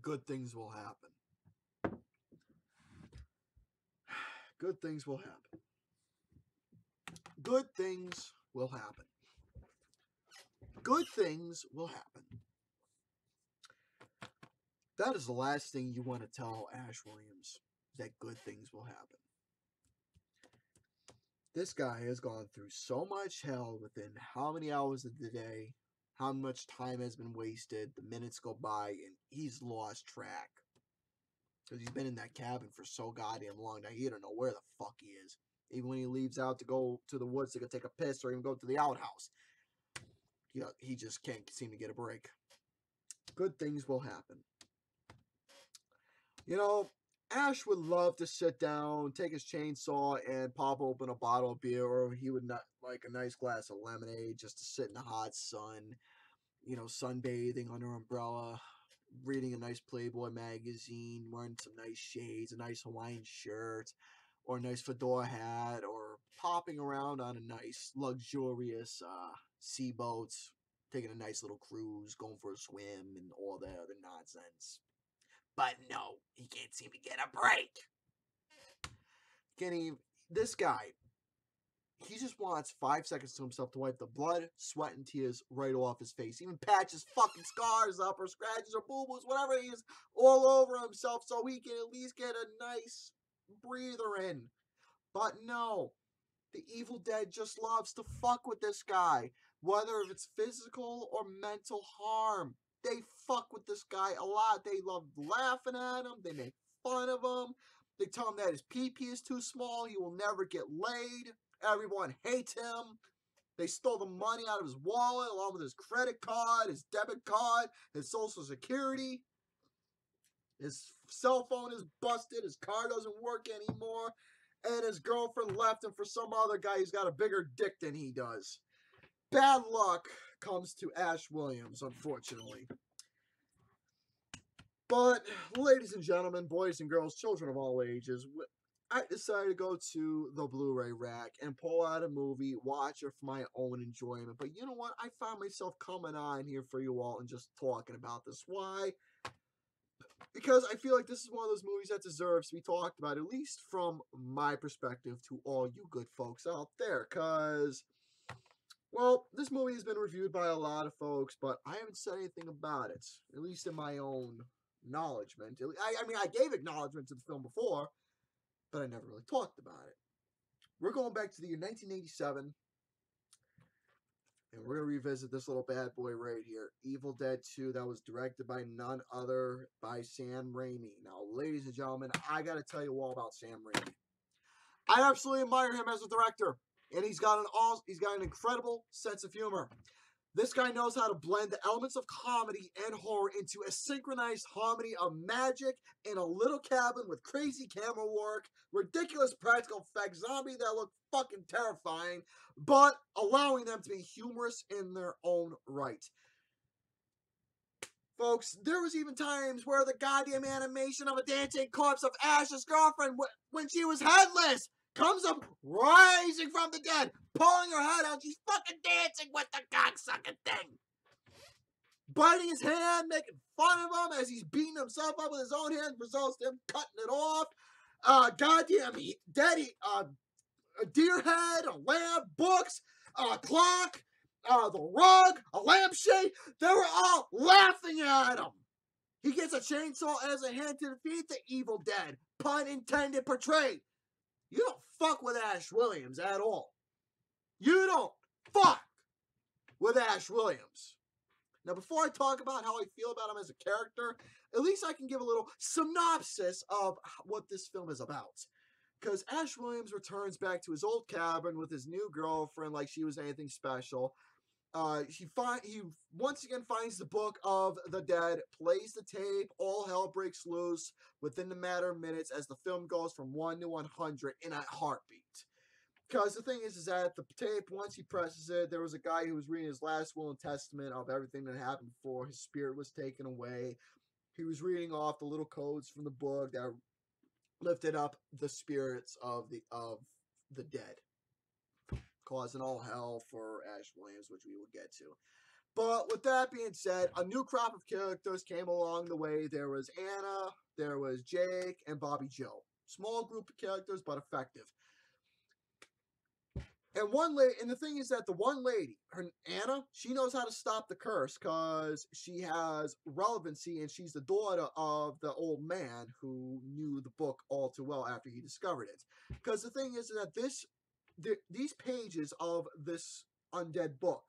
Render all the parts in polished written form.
good things will happen. Good things will happen. Good things will happen. Good things will happen. That is the last thing you want to tell Ash Williams, that good things will happen. This guy has gone through so much hell within how many hours of the day, how much time has been wasted, the minutes go by, and he's lost track. Because he's been in that cabin for so goddamn long that he don't know where the fuck he is. Even when he leaves out to go to the woods to go take a piss or even go to the outhouse, he just can't seem to get a break. Good things will happen. You know, Ash would love to sit down, take his chainsaw, and pop open a bottle of beer, or he would not like a nice glass of lemonade just to sit in the hot sun, sunbathing under an umbrella, reading a nice Playboy magazine, wearing some nice shades, a nice Hawaiian shirt, or a nice fedora hat, or popping around on a nice, luxurious seaboat, taking a nice little cruise, going for a swim, and all that other nonsense. But no, he can't seem to get a break. This guy, he just wants 5 seconds to himself to wipe the blood, sweat, and tears right off his face. Even patch his fucking scars up or scratches or boo-boos, whatever he is, all over himself so he can at least get a nice breather in. But no, the Evil Dead just loves to fuck with this guy, whether it's physical or mental harm. They fuck with this guy a lot. They love laughing at him. They make fun of him. They tell him that his pee-pee is too small. He will never get laid. Everyone hates him. They stole the money out of his wallet along with his credit card, his debit card, his social security. His cell phone is busted. His car doesn't work anymore. And his girlfriend left him for some other guy who's got a bigger dick than he does. Bad luck comes to Ash Williams, unfortunately. But, ladies and gentlemen, boys and girls, children of all ages, I decided to go to the Blu-ray rack and pull out a movie, watch it for my own enjoyment. But you know what? I found myself coming on here for you all and just talking about this. Why? Because I feel like this is one of those movies that deserves to be talked about, at least from my perspective, to all you good folks out there. Because, well, this movie has been reviewed by a lot of folks, but I haven't said anything about it, at least in my own acknowledgement. I mean, I gave acknowledgement to the film before, but I never really talked about it. We're going back to the year 1987, and we're going to revisit this little bad boy right here, Evil Dead 2, that was directed by none other by Sam Raimi. Now, ladies and gentlemen, I got to tell you all about Sam Raimi. I absolutely admire him as a director, and he's got an incredible sense of humor. This guy knows how to blend the elements of comedy and horror into a synchronized harmony of magic in a little cabin with crazy camera work, ridiculous practical effects, zombies that look fucking terrifying, but allowing them to be humorous in their own right. Folks, there was even times where the goddamn animation of a dancing corpse of Ash's girlfriend, when she was headless, comes up rising from the dead, pulling her head out. She's fucking dancing with the cocksucking thing. Biting his hand, making fun of him as he's beating himself up with his own hand, results in him cutting it off. Goddamn, a deer head, a lamp, books, a clock, the rug, a lampshade. They were all laughing at him. He gets a chainsaw as a hand to defeat the Evil Dead. Pun intended, portrayed. You don't fuck with Ash Williams at all. You don't fuck with Ash Williams. Now, before I talk about how I feel about him as a character, at least I can give a little synopsis of what this film is about. Because Ash Williams returns back to his old cabin with his new girlfriend like she was anything special. He once again finds the Book of the Dead, plays the tape, all hell breaks loose within the matter of minutes as the film goes from 1 to 100 in a heartbeat. Because the thing is that the tape, once he presses it, there was a guy who was reading his last will and testament of everything that happened before his spirit was taken away. He was reading off the little codes from the book that lifted up the spirits of the dead, causing all hell for Ash Williams, which we will get to. But with that being said, a new crop of characters came along the way. There was Anna, there was Jake, and Bobby Joe. Small group of characters, but effective. And one lady, and the thing is that the one lady, her Anna, she knows how to stop the curse because she has relevancy, and she's the daughter of the old man who knew the book all too well after he discovered it. Because the thing is that these pages of this undead book,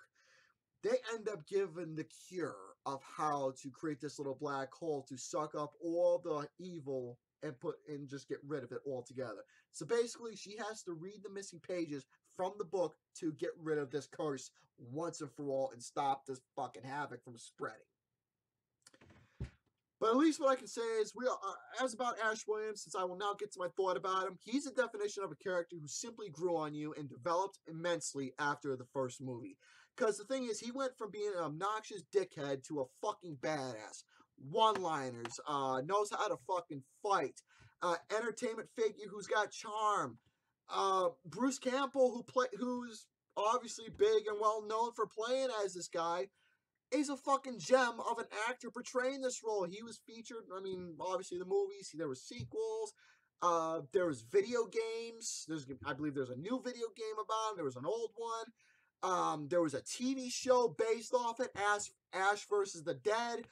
they end up giving the cure of how to create this little black hole to suck up all the evil and just get rid of it altogether. So basically, she has to read the missing pages from the book to get rid of this curse once and for all and stop this fucking havoc from spreading. But at least what I can say is, as about Ash Williams, since I will now get to my thought about him, he's a definition of a character who simply grew on you and developed immensely after the first movie. Because the thing is, he went from being an obnoxious dickhead to a fucking badass. One-liners, knows how to fucking fight, entertainment figure who's got charm. Bruce Campbell, who's obviously big and well known for playing as this guy, is a fucking gem of an actor portraying this role. He was featured, I mean, obviously the movies, there were sequels, there was video games, I believe there's a new video game about him, there was an old one, there was a TV show based off it, Ash versus the Dead.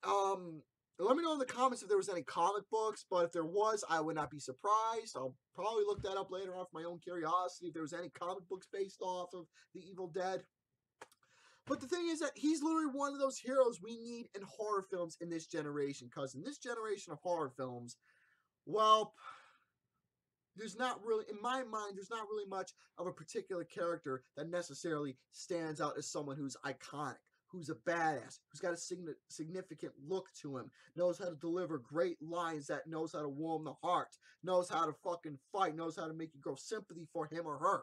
Let me know in the comments if there was any comic books, but if there was, I would not be surprised. I'll probably look that up later on for my own curiosity, if there was any comic books based off of The Evil Dead. But the thing is that he's literally one of those heroes we need in horror films in this generation. Because in this generation of horror films, well, there's not really, in my mind, there's not really much of a particular character that necessarily stands out as someone who's iconic, who's a badass, who's got a significant look to him, knows how to deliver great lines, that knows how to warm the heart, knows how to fucking fight, knows how to make you grow sympathy for him or her.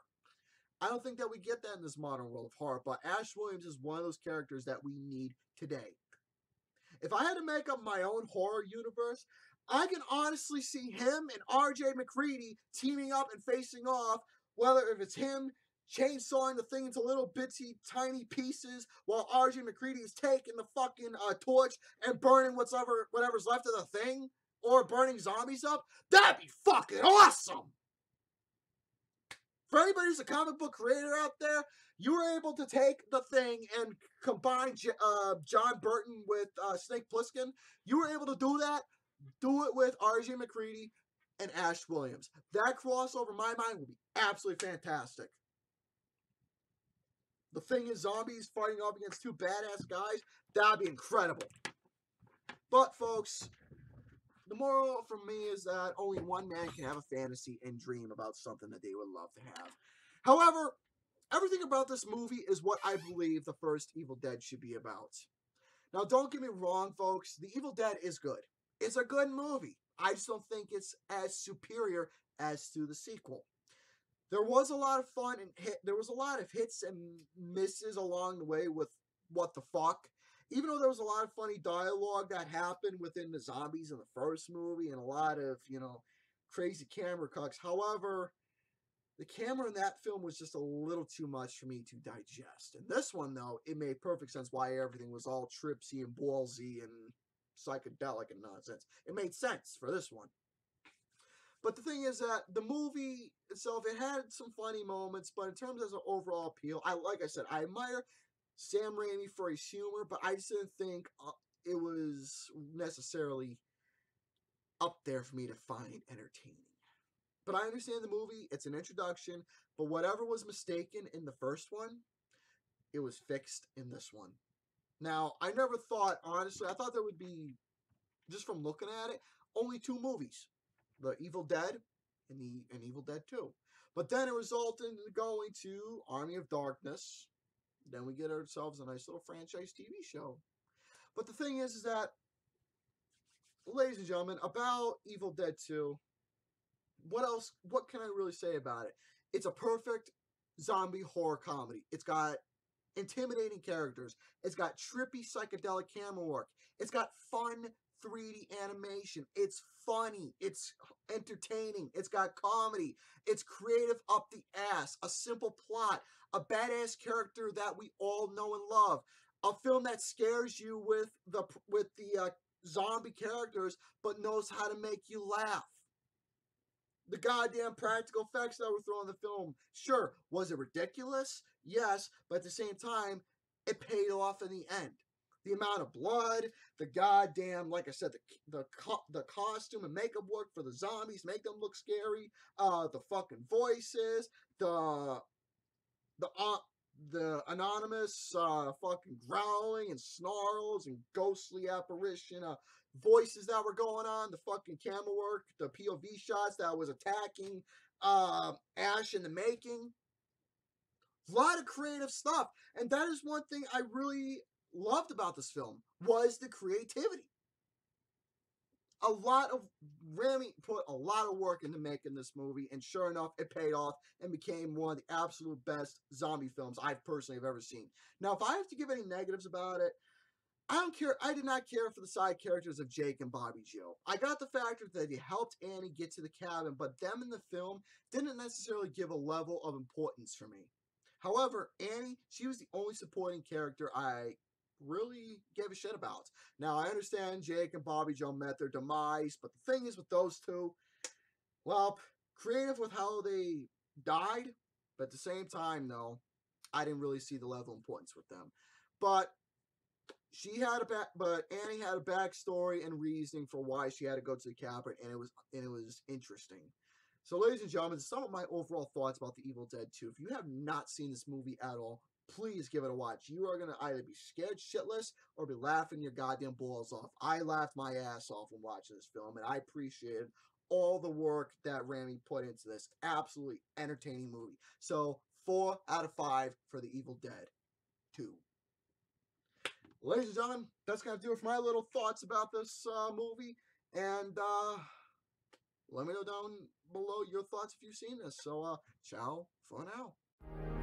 I don't think that we get that in this modern world of horror, but Ash Williams is one of those characters that we need today. If I had to make up my own horror universe, I can honestly see him and R.J. McCready teaming up and facing off, whether if it's him chainsawing the thing into little bitsy tiny pieces while R.J. McCready is taking the fucking torch and burning whatever's left of the thing, or burning zombies up. That'd be fucking awesome! For anybody who's a comic book creator out there, you were able to take the thing and combine John Burton with Snake Plissken. You were able to do that. Do it with R.J. McCready and Ash Williams. That crossover, in my mind, would be absolutely fantastic. The thing is, zombies fighting off against two badass guys, that'd be incredible. But, folks, the moral for me is that only one man can have a fantasy and dream about something that they would love to have. However, everything about this movie is what I believe the first Evil Dead should be about. Now, don't get me wrong, folks. The Evil Dead is good. It's a good movie. I just don't think it's as superior as to the sequel. There was a lot of fun and there was a lot of hits and misses along the way with what the fuck. Even though there was a lot of funny dialogue that happened within the zombies in the first movie and a lot of, crazy camera cuts. However, the camera in that film was just a little too much for me to digest. And this one, though, it made perfect sense why everything was all tripsy and ballsy and psychedelic and nonsense. It made sense for this one. But the thing is that the movie itself, it had some funny moments, but in terms of overall appeal, like I said, I admire Sam Raimi for his humor, but I just didn't think it was necessarily up there for me to find entertaining. But I understand the movie, it's an introduction, but whatever was mistaken in the first one, it was fixed in this one. Now, I never thought, honestly, I thought there would be, just from looking at it, only two movies. The Evil Dead and Evil Dead 2. But then it resulted in going to Army of Darkness. Then we get ourselves a nice little franchise TV show. But the thing is that, ladies and gentlemen, about Evil Dead 2, what can I really say about it? It's a perfect zombie horror comedy. It's got intimidating characters. It's got trippy psychedelic camera work. It's got fun 3D animation. It's funny. It's entertaining. It's got comedy. It's creative up the ass. A simple plot. A badass character that we all know and love. A film that scares you with the zombie characters, but knows how to make you laugh. The goddamn practical effects that were thrown in the film, sure, was it ridiculous? Yes, but at the same time, it paid off in the end. The amount of blood, the goddamn, like I said, the costume and makeup work for the zombies, make them look scary. The fucking voices, the the uh, the anonymous fucking growling and snarls and ghostly apparition voices that were going on, the fucking camera work, the POV shots that was attacking Ash in the making. A lot of creative stuff, and that is one thing I really loved about this film was the creativity. A lot of Rami put a lot of work into making this movie, and sure enough, it paid off and became one of the absolute best zombie films I personally have ever seen. Now, if I have to give any negatives about it, I don't care. I did not care for the side characters of Jake and Bobby Joe. I got the fact that they helped Annie get to the cabin, but them in the film didn't necessarily give a level of importance for me. However, Annie, she was the only supporting character I really gave a shit about. Now, I understand Jake and Bobby Joe met their demise, but the thing is with those two, well, creative with how they died, but at the same time, though, I didn't really see the level of importance with them. But but Annie had a backstory and reasoning for why she had to go to the cabin, and it was interesting. So, ladies and gentlemen, some of my overall thoughts about The Evil Dead 2. If you have not seen this movie at all, please give it a watch. You are gonna either be scared shitless or be laughing your goddamn balls off. I laughed my ass off when watching this film, and I appreciated all the work that Rami put into this absolutely entertaining movie. So, 4 out of 5 for The Evil Dead 2. Ladies and gentlemen, that's going to do it for my little thoughts about this movie. And let me know down below your thoughts if you've seen this. So, ciao for now.